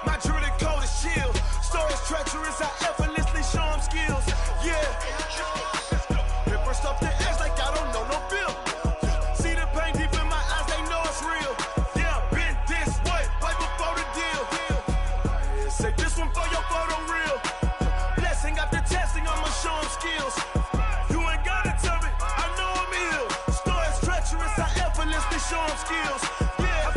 My jewelry code is chill. Stories treacherous, I effortlessly show them skills. Yeah. Paper stuff the edge like I don't know no bill. See the pain deep in my eyes, they know it's real. Yeah, been this way, right before the deal. Say this one for your photo reel. Blessing after testing, I'ma show them skills. You ain't gotta tell me, I know I'm ill. Stories treacherous, I effortlessly show them skills. Yeah,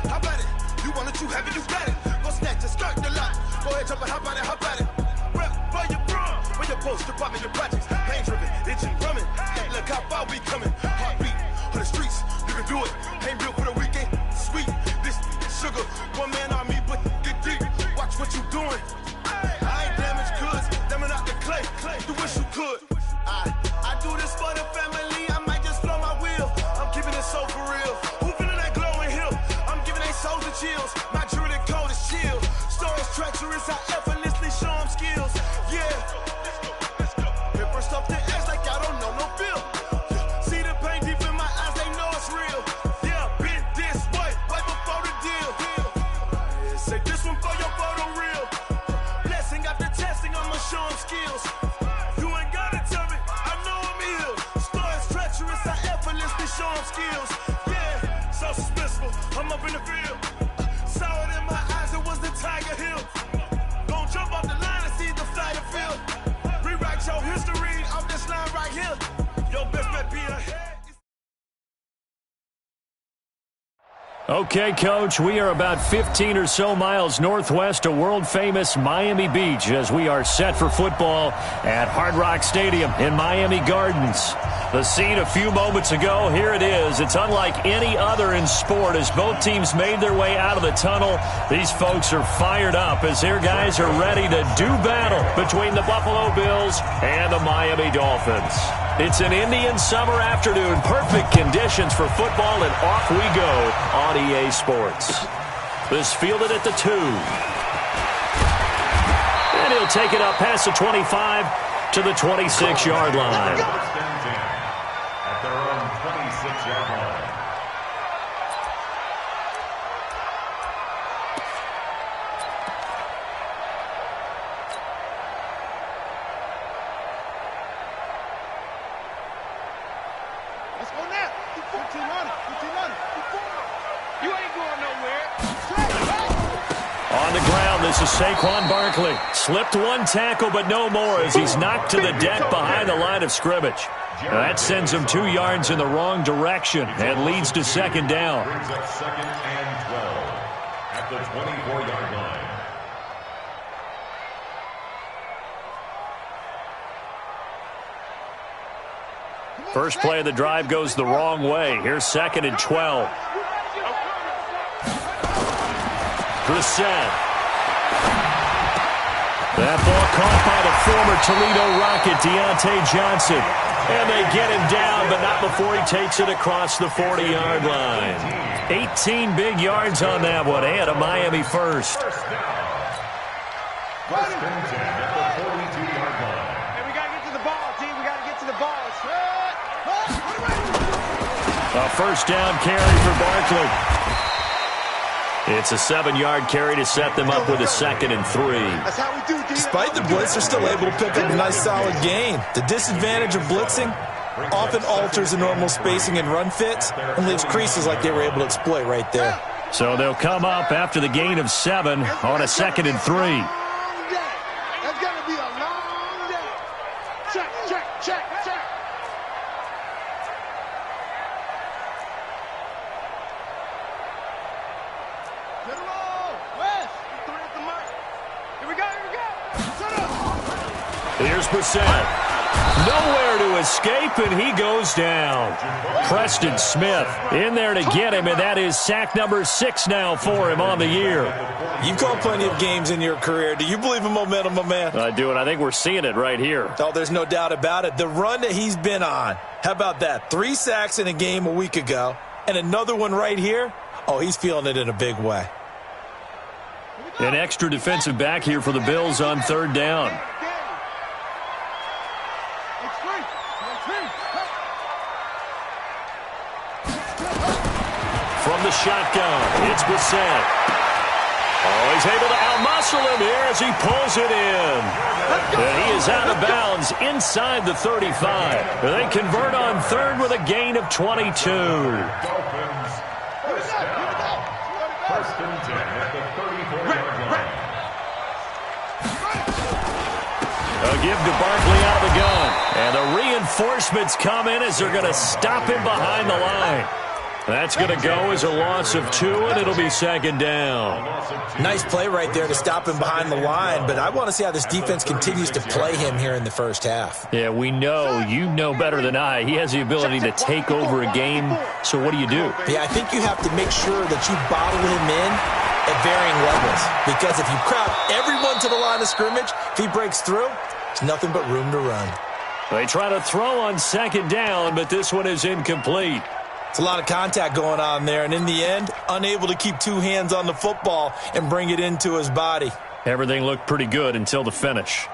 how about it? You want it, you have it, you got it. Go snatch it, skirt the lot. Go ahead, jump it, how about it? Rep for your brum, for your post, department, your projects. Pain driven, itching, drumming. Look how far we coming. Heartbeat on the streets, you can do it. Ain't real for the weekend, sweet. This sugar, one man army, but get deep. Watch what you doing. I ain't damaged goods, damn out the clay. You wish you could. I do this for the family. I might just blow my wheel. I'm keeping it so for real. Who feeling that glowing hill? I'm giving they souls the chills. My jewelry code is chill. Stories treacherous, I effortlessly show them skills. Yeah. Paper stuff the edge like I don't know no bill. See the pain deep in my eyes, they know it's real. Yeah, been this way, right before the deal. Say this one for your photo reel. Blessing after testing, I'ma show them skills. You ain't gotta tell me, I know I'm ill. Stories treacherous, I effortlessly show them skills. Yeah, so suspenseful, I'm up in the field. Saw it in my eyes, it was the Tiger Hill. Gon' jump off the line and see the flight of field. Rewrite your history off this line right here. Your best bet be ahead. Okay, Coach, we are about 15 or so miles northwest of world-famous Miami Beach as we are set for football at Hard Rock Stadium in Miami Gardens. The scene a few moments ago, here it is. It's unlike any other in sport as both teams made their way out of the tunnel. These folks are fired up as their guys are ready to do battle between the Buffalo Bills and the Miami Dolphins. It's an Indian summer afternoon, perfect conditions for football, and off we go on EA Sports. This fielded at the 2. And he'll take it up past the 25 to the 26-yard line. At their own 26-yard line. Let's go now. 15 on it. You ain't going nowhere. On the ground, this is Saquon Barkley. Slipped one tackle, but no more as he's knocked to the deck behind the line of scrimmage. That sends him 2 yards in the wrong direction and leads to second down. Brings up 2nd and 12 at the 24-yard line. First play of the drive goes the wrong way. Here's 2nd and 12. Brissett. That ball caught by the former Toledo Rocket, Deontay Johnson. And they get him down, but not before he takes it across the 40-yard line. 18 big yards on that one, and a Miami first. First down. First and 10 at the 42-yard line. Hey, we got to get to the ball, team. We got to get to the ball. A first down carry for Barkley. It's a 7-yard carry to set them up with a 2nd and 3. That's how we do, D. Despite the blitz, they're still able to pick up a nice solid gain. The disadvantage of blitzing often alters the normal spacing and run fits and leaves creases like they were able to exploit right there. So they'll come up after the gain of 7 on a 2nd and 3. That's going to be a long day. Check. Get it all. West. 3 at the mark. Here we go. Shut up. Here's Brissett. Nowhere to escape, and he goes down. Preston Smith in there to get him, and that is sack number 6 now for him on the year. You've called plenty of games in your career. Do you believe in momentum, my man? I do, and I think we're seeing it right here. Oh, there's no doubt about it. The run that he's been on. How about that? 3 sacks in a game a week ago, and another one right here. Oh, he's feeling it in a big way. An extra defensive back here for the Bills on 3rd down. From the shotgun, it's Brissett. Oh, he's able to outmuscle him here as he pulls it in. And he is out of bounds inside the 35. They convert on third with a gain of 22. Dolphins. First and 10 at the 34-yard line. A give to Barkley out of the gun. And the reinforcements come in as they're going to stop him behind the line. That's going to go as a loss of 2, and it'll be second down. Nice play right there to stop him behind the line, but I want to see how this defense continues to play him here in the first half. Yeah, we know. You know better than I. He has the ability to take over a game, so what do? Yeah, I think you have to make sure that you bottle him in at varying levels, because if you crowd everyone to the line of scrimmage, if he breaks through, it's nothing but room to run. They try to throw on second down, but this one is incomplete. It's a lot of contact going on there, and in the end, unable to keep 2 hands on the football and bring it into his body. Everything looked pretty good until the finish.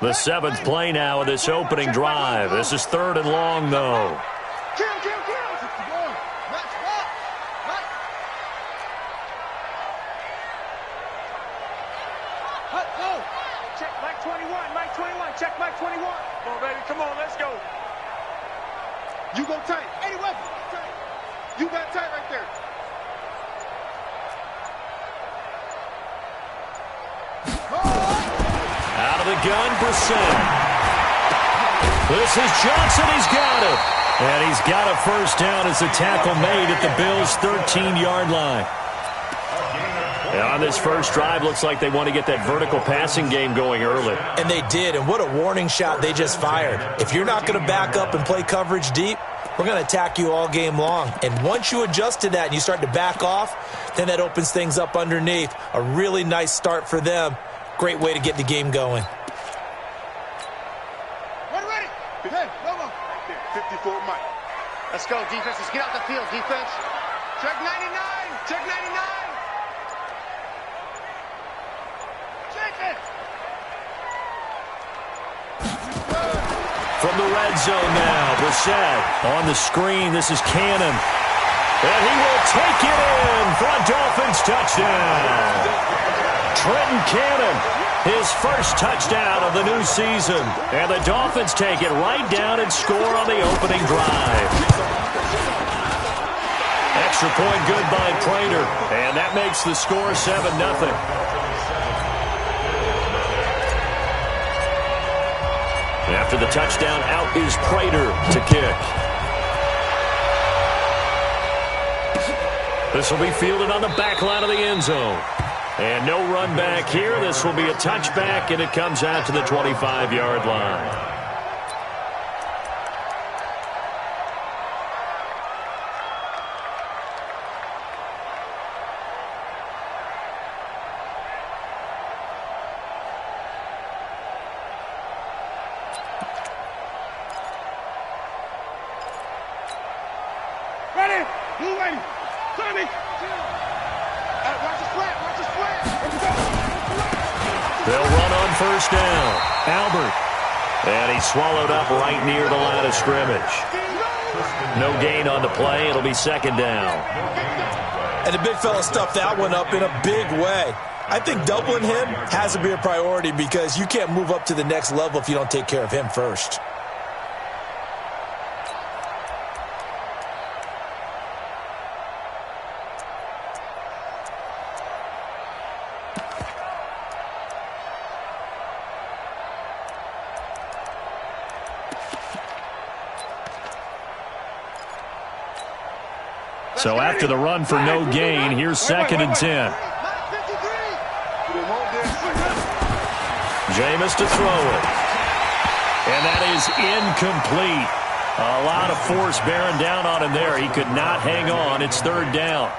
The 7th play now of this opening drive. This is 3rd and long, though. Check Mike 21. Come on, baby. Come on, let's go. You go tight. Anyway, you got tight right there. Out of the gun, Brissett. This is Johnson. He's got it. And he's got a first down as the tackle made at the Bills' 13-yard line. And on this first drive, looks like they want to get that vertical passing game going early. And they did, and what a warning shot they just fired. If you're not going to back up and play coverage deep, we're going to attack you all game long. And once you adjust to that and you start to back off, then that opens things up underneath. A really nice start for them. Great way to get the game going. Ready. Hey, come on. 54 Mike. Let's go, defense. Let's get out the field, defense. Check 99. Check 99. From the red zone now, Brissett on the screen. This is Cannon. And he will take it in for a Dolphins touchdown. Trenton Cannon, his first touchdown of the new season. And the Dolphins take it right down and score on the opening drive. Extra point good by Prater. And that makes the score 7-0. After the touchdown, out is Prater to kick. This will be fielded on the back line of the end zone. And no run back here. This will be a touchback, and it comes out to the 25-yard line. They'll run on first down. Albert. And he's swallowed up right near the line of scrimmage. No gain on the play. It'll be second down. And the big fella stuffed that one up in a big way. I think doubling him has to be a priority because you can't move up to the next level if you don't take care of him first. So after the run for no gain, here's second and 10. Jameis to throw it. And that is incomplete. A lot of force bearing down on him there. He could not hang on. It's third down.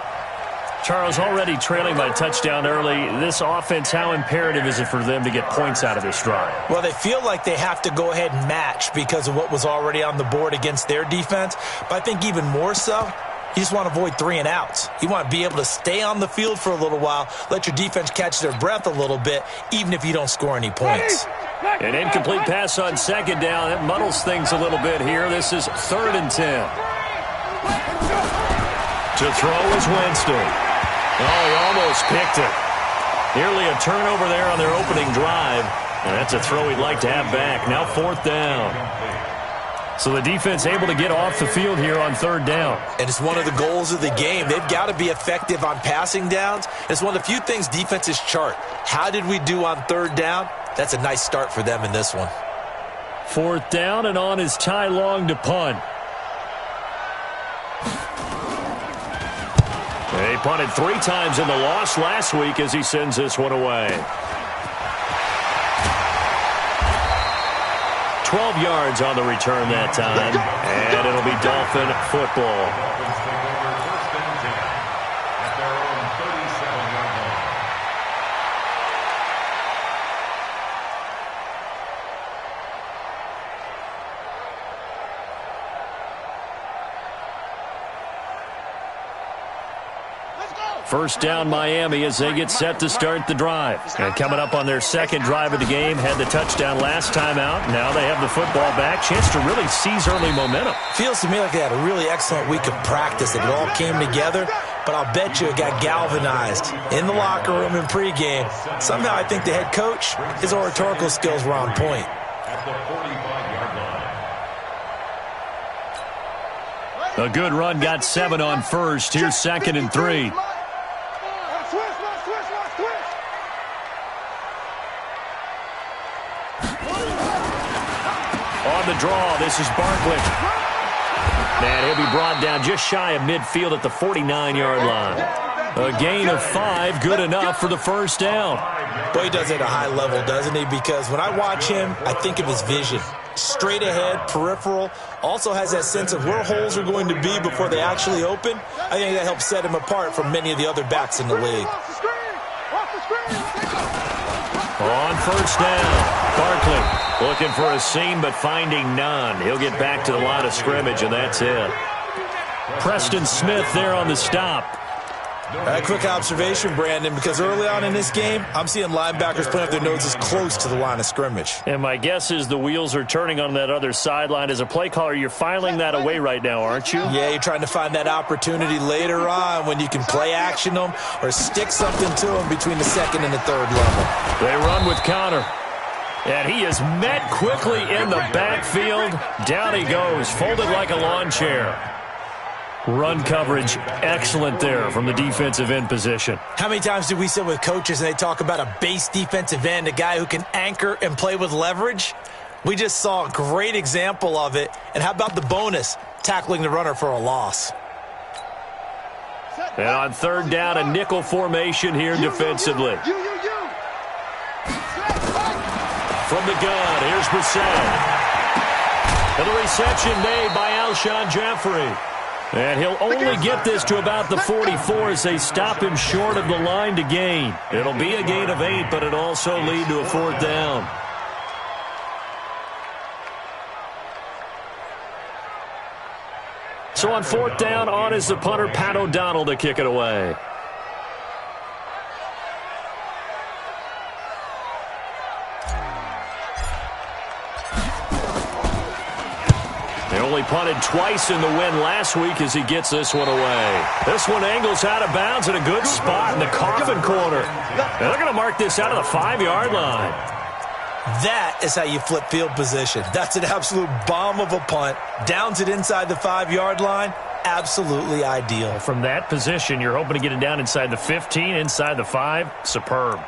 Charles, already trailing by a touchdown early. This offense, how imperative is it for them to get points out of this drive? Well, they feel like they have to go ahead and match because of what was already on the board against their defense. But I think even more so, you just want to avoid 3 and outs. You want to be able to stay on the field for a little while, let your defense catch their breath a little bit, even if you don't score any points. An incomplete pass on second down. That muddles things a little bit here. This is 3rd and 10. To throw is Winston. Oh, he almost picked it. Nearly a turnover there on their opening drive. And that's a throw he'd like to have back. Now 4th down. So the defense able to get off the field here on 3rd down. And it's one of the goals of the game. They've got to be effective on passing downs. It's one of the few things defenses chart. How did we do on 3rd down? That's a nice start for them in this one. 4th down, and on is Ty Long to punt. He punted 3 times in the loss last week as he sends this one away. 12 yards on the return that time, and it'll be Dolphin football. First down Miami as they get set to start the drive. And coming up on their second drive of the game, had the touchdown last time out. Now they have the football back. Chance to really seize early momentum. Feels to me like they had a really excellent week of practice. It all came together, but I'll bet you it got galvanized in the locker room in pregame. Somehow I think the head coach, his oratorical skills were on point. At the 45-yard line. A good run got 7 on first. Here's 2nd and 3. On the draw, this is Barkley. And he'll be brought down just shy of midfield at the 49-yard line. A gain of 5, good enough for the first down. Boy, he does it at a high level, doesn't he? Because when I watch him, I think of his vision. Straight ahead, peripheral, also has that sense of where holes are going to be before they actually open. I think that helps set him apart from many of the other backs in the league. On first down, Barkley looking for a seam but finding none. He'll get back to the line of scrimmage, and that's it. Preston Smith there on the stop. A quick observation, Brandon, because early on in this game, I'm seeing linebackers putting up their noses close to the line of scrimmage. And my guess is the wheels are turning on that other sideline. As a play caller, you're filing that away right now, aren't you? Yeah, you're trying to find that opportunity later on when you can play action them or stick something to them between the 2nd and the 3rd level. They run with Connor. And he is met quickly in the backfield. Down he goes, folded like a lawn chair. Run coverage, excellent there from the defensive end position. How many times do we sit with coaches and they talk about a base defensive end, a guy who can anchor and play with leverage? We just saw a great example of it. And how about the bonus, tackling the runner for a loss? And on 3rd down, a nickel formation here defensively. From the gun, here's Brissett. And the reception made by Alshon Jeffrey. And he'll only get this to about the 44 as they stop him short of the line to gain. It'll be a gain of 8, but it'll also lead to a 4th down. So on 4th down, on is the punter, Pat O'Donnell, to kick it away. They only punted twice in the win last week as he gets this one away. This one angles out of bounds at a good spot in the coffin corner. And they're going to mark this out of the 5-yard line. That is how you flip field position. That's an absolute bomb of a punt. Downs it inside the 5-yard line. Absolutely ideal. From that position, you're hoping to get it down inside the 15, inside the 5. Superb.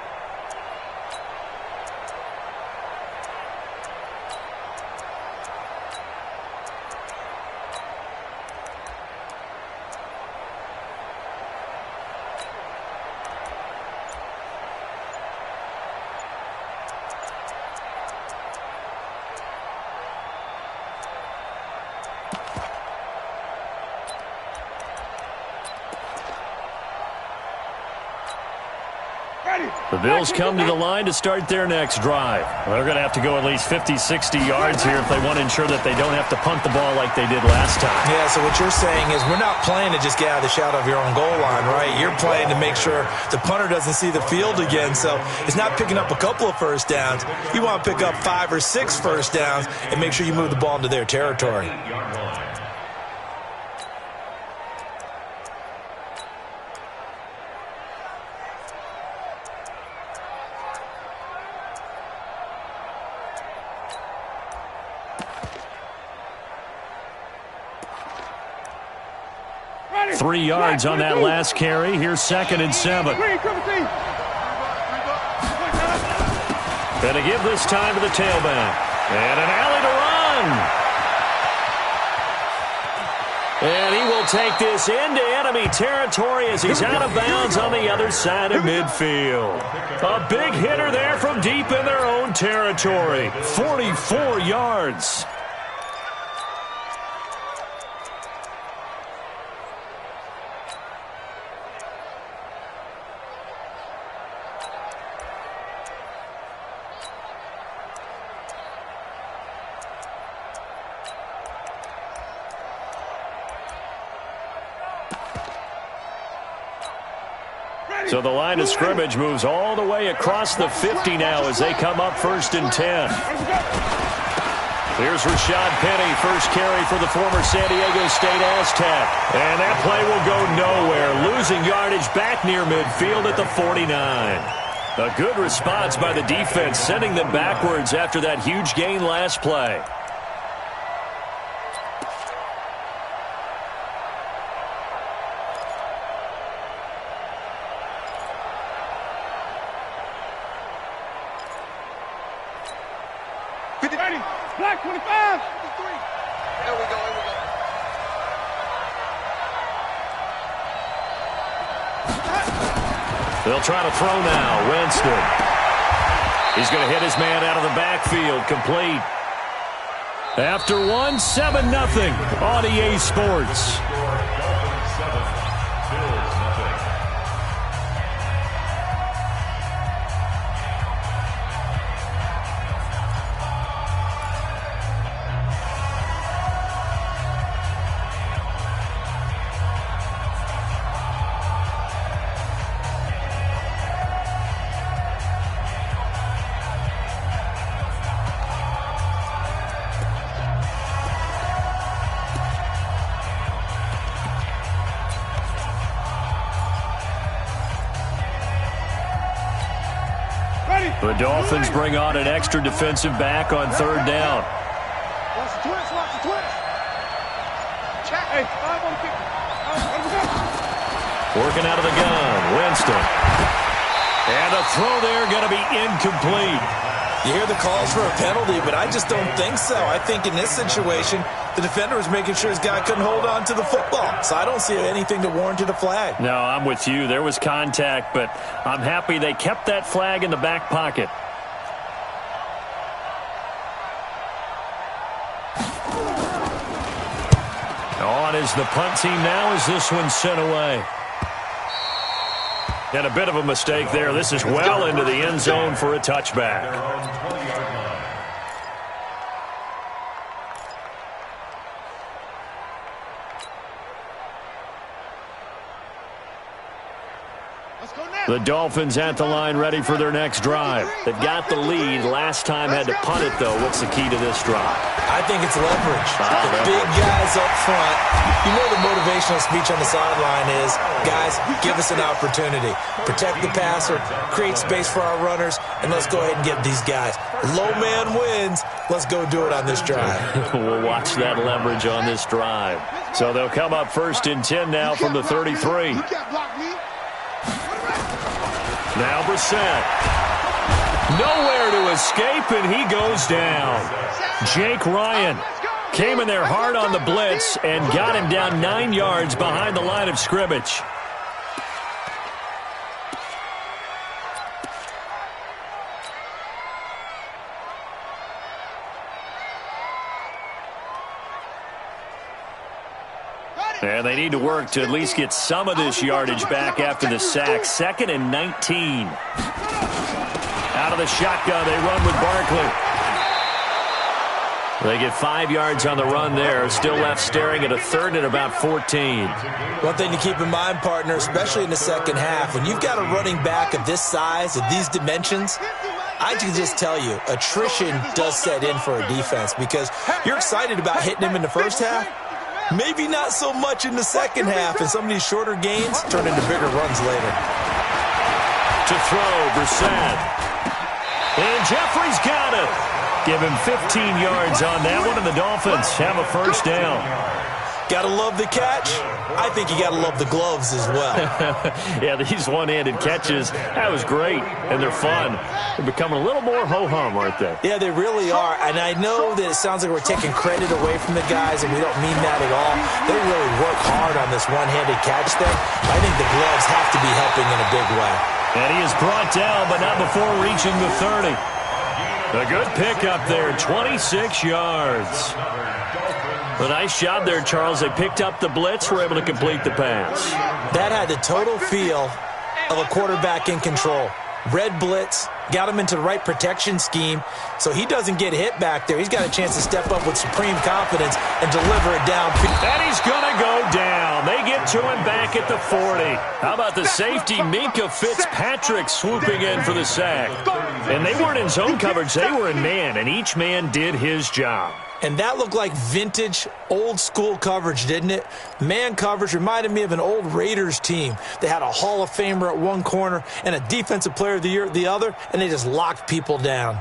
The Bills come to the line to start their next drive. Well, they're going to have to go at least 50, 60 yards here if they want to ensure that they don't have to punt the ball like they did last time. Yeah, so what you're saying is we're not playing to just get out of the shadow of your own goal line, right? You're playing to make sure the punter doesn't see the field again. So it's not picking up a couple of first downs. You want to pick up 5 or 6 first downs and make sure you move the ball into their territory. Ready. 3 yards on that last carry. Here's 2nd and 7. Going to give this time to the tailback. And an alley to run. And he will take this into enemy territory as he's out of bounds on the other side of midfield. A big hitter there from deep in their own territory. 44 yards. So the line of scrimmage moves all the way across the 50 now as they come up 1st and 10. Here's Rashad Penny, first carry for the former San Diego State Aztec. And that play will go nowhere, losing yardage back near midfield at the 49. A good response by the defense, sending them backwards after that huge gain last play. Black 25. 53. There we go. They'll try to throw now. Winston. He's going to hit his man out of the backfield. Complete. After 1, 7-0 on EA Sports. The Dolphins bring on an extra defensive back on 3rd down. Watch the twist. Check. Hey, Working out of the gun, Winston. And a throw there going to be incomplete. You hear the calls for a penalty, but I just don't think so. I think in this situation, the defender was making sure his guy couldn't hold on to the football. So I don't see anything that warranted a flag. No, I'm with you. There was contact, but I'm happy they kept that flag in the back pocket. On is the punt team now as this one's sent away. And a bit of a mistake there. This is well into the end zone for a touchback. The Dolphins at the line ready for their next drive. They've got the lead. Last time had to punt it, though. What's the key to this drive? I think it's leverage. The big guys up front. You know the motivational speech on the sideline is, guys, give us an opportunity. Protect the passer, create space for our runners, and let's go ahead and get these guys. Low man wins. Let's go do it on this drive. We'll watch that leverage on this drive. So they'll come up 1st and 10 now from the 33. Now Brissett. Nowhere to escape, and he goes down. Jake Ryan came in there hard on the blitz and got him down 9 yards behind the line of scrimmage. And they need to work to at least get some of this yardage back after the sack. 2nd and 19. Out of the shotgun, they run with Barkley. They get 5 yards on the run there. Still left staring at a 3rd and about 14. One thing to keep in mind, partner, especially in the second half, when you've got a running back of this size, of these dimensions, I can just tell you, attrition does set in for a defense because you're excited about hitting him in the first half. Maybe not so much in the second half, and some of these shorter gains turn into bigger runs later. To throw, Brissett. And Jeffrey's got it. Give him 15 yards on that one, and the Dolphins have a first down. Gotta love the catch. I think you gotta love the gloves as well. Yeah, these one-handed catches, that was great, and they're fun. They're becoming a little more ho-hum, aren't they? Yeah, they really are, and I know that it sounds like we're taking credit away from the guys, and we don't mean that at all. They really work hard on this one-handed catch thing. I think the gloves have to be helping in a big way. And he is brought down, but not before reaching the 30. A good pickup there, 26 yards. A nice job there, Charles. They picked up the blitz, were able to complete the pass. That had the total feel of a quarterback in control. Red blitz, got him into the right protection scheme, so he doesn't get hit back there. He's got a chance to step up with supreme confidence and deliver it downfield. And he's going to go down. They get to him back at the 40. How about the safety, Minka Fitzpatrick, swooping in for the sack? And they weren't in zone coverage. They were in man, and each man did his job. And that looked like vintage, old-school coverage, didn't it? Man coverage reminded me of an old Raiders team. They had a Hall of Famer at one corner and a Defensive Player of the Year at the other, and they just locked people down.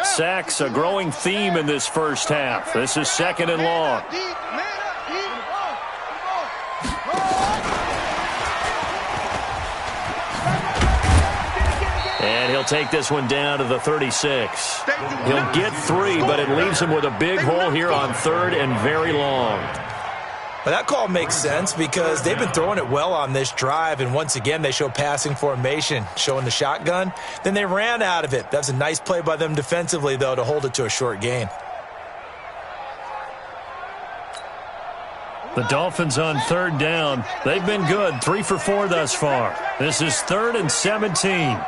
Sacks, a growing theme in this first half. This is 2nd and long. And he'll take this one down to the 36. He'll get 3, but it leaves him with a big hole here on 3rd and very long. Well, that call makes sense because they've been throwing it well on this drive, and once again they show passing formation, showing the shotgun. Then they ran out of it. That's a nice play by them defensively, though, to hold it to a short gain. The Dolphins on 3rd down. They've been good, 3 for 4 thus far. This is 3rd and 17.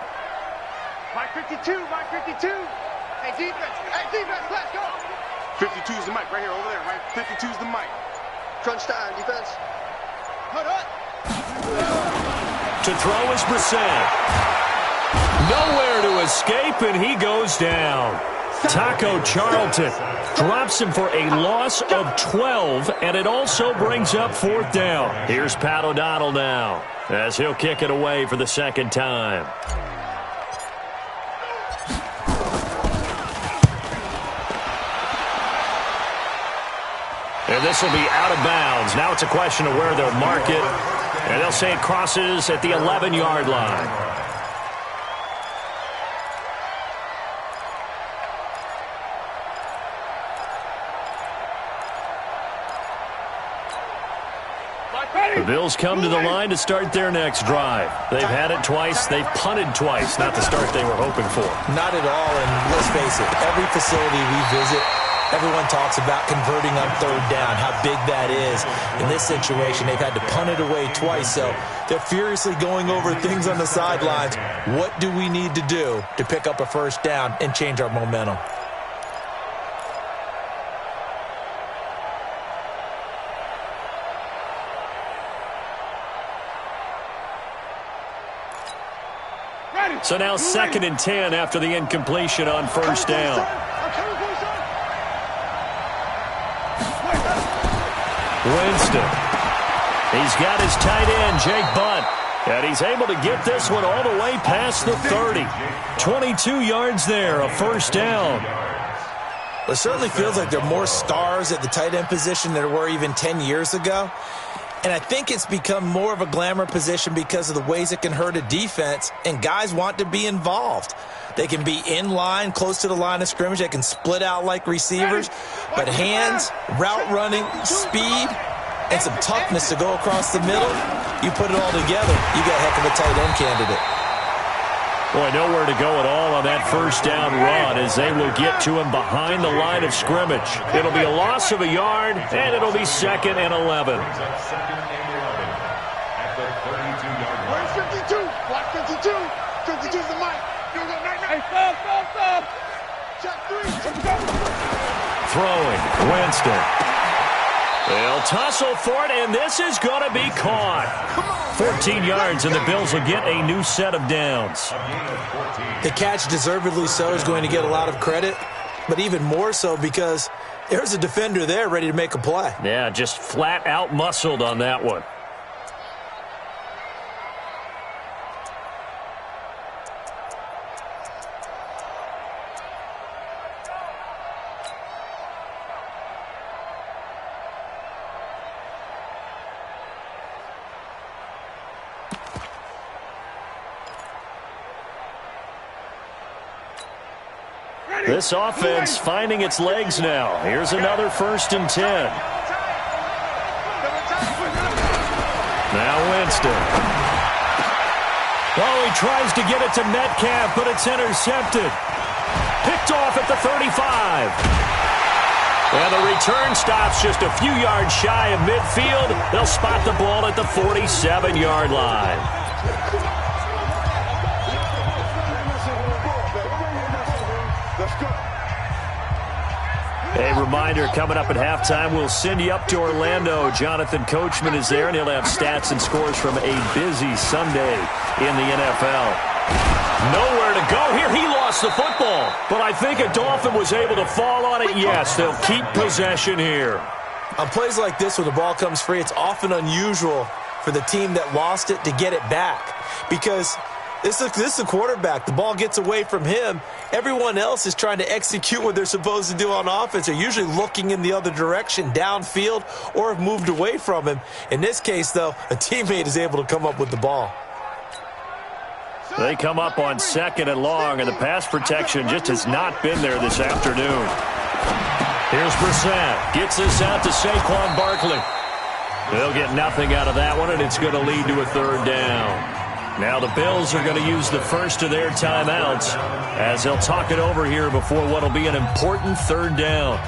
Mike 52, Mike 52. Hey, defense, let's go. 52's the mic right here, over there, right? 52's the mic. Crunch time, defense. Hold on. To throw is Brissett. Nowhere to escape, and he goes down. Taco Charlton drops him for a loss of 12, and it also brings up 4th down. Here's Pat O'Donnell now, as he'll kick it away for the 2nd time. And this will be out of bounds. Now it's a question of where they'll mark it. And they'll say it crosses at the 11-yard line. The Bills come to the line to start their next drive. They've had it twice. They've punted twice. Not the start they were hoping for. Not at all, and let's face it, every facility we visit, everyone talks about converting on 3rd down, how big that is. In this situation, they've had to punt it away twice, so they're furiously going over things on the sidelines. What do we need to do to pick up a 1st down and change our momentum? So now 2nd and 10 after the incompletion on 1st down. Winston. He's got his tight end, Jake Butt. And he's able to get this one all the way past the 30. 22 yards there, a 1st down. Well, it certainly feels like there are more stars at the tight end position than there were even 10 years ago. And I think it's become more of a glamour position because of the ways it can hurt a defense, and guys want to be involved. They can be in line, close to the line of scrimmage. They can split out like receivers. But hands, route running, speed, and some toughness to go across the middle, you put it all together, you got a heck of a tight end candidate. Boy, nowhere to go at all on that first down run as they will get to him behind the line of scrimmage. It'll be a loss of a yard, and it'll be 2nd and 11. Where's 52? Block 52. 52's the mic. Hey, stop. Check 3. Let's go. Throwing, Winston. They'll tussle for it, and this is going to be caught. 14 yards, and the Bills will get a new set of downs. The catch, deservedly so, is going to get a lot of credit, but even more so because there's a defender there ready to make a play. Yeah, just flat out muscled on that one. This offense finding its legs now. Here's another 1st and 10. Now Winston. Oh, he tries to get it to Metcalf, but it's intercepted. Picked off at the 35. And the return stops just a few yards shy of midfield. They'll spot the ball at the 47-yard line. A reminder, coming up at halftime, we'll send you up to Orlando. Jonathan Coachman is there, and he'll have stats and scores from a busy Sunday in the NFL. Nowhere to go here. He lost the football, but I think a Dolphin was able to fall on it. Yes, they'll keep possession here. On plays like this, when the ball comes free, it's often unusual for the team that lost it to get it back because this is the quarterback. The ball gets away from him. Everyone else is trying to execute what they're supposed to do on offense. They're usually looking in the other direction, downfield, or have moved away from him. In this case, though, a teammate is able to come up with the ball. They come up on 2nd and long, and the pass protection just has not been there this afternoon. Here's Brissett. Gets this out to Saquon Barkley. They'll get nothing out of that one, and it's going to lead to a 3rd down. Now the Bills are going to use the first of their timeouts as they'll talk it over here before what will be an important 3rd down.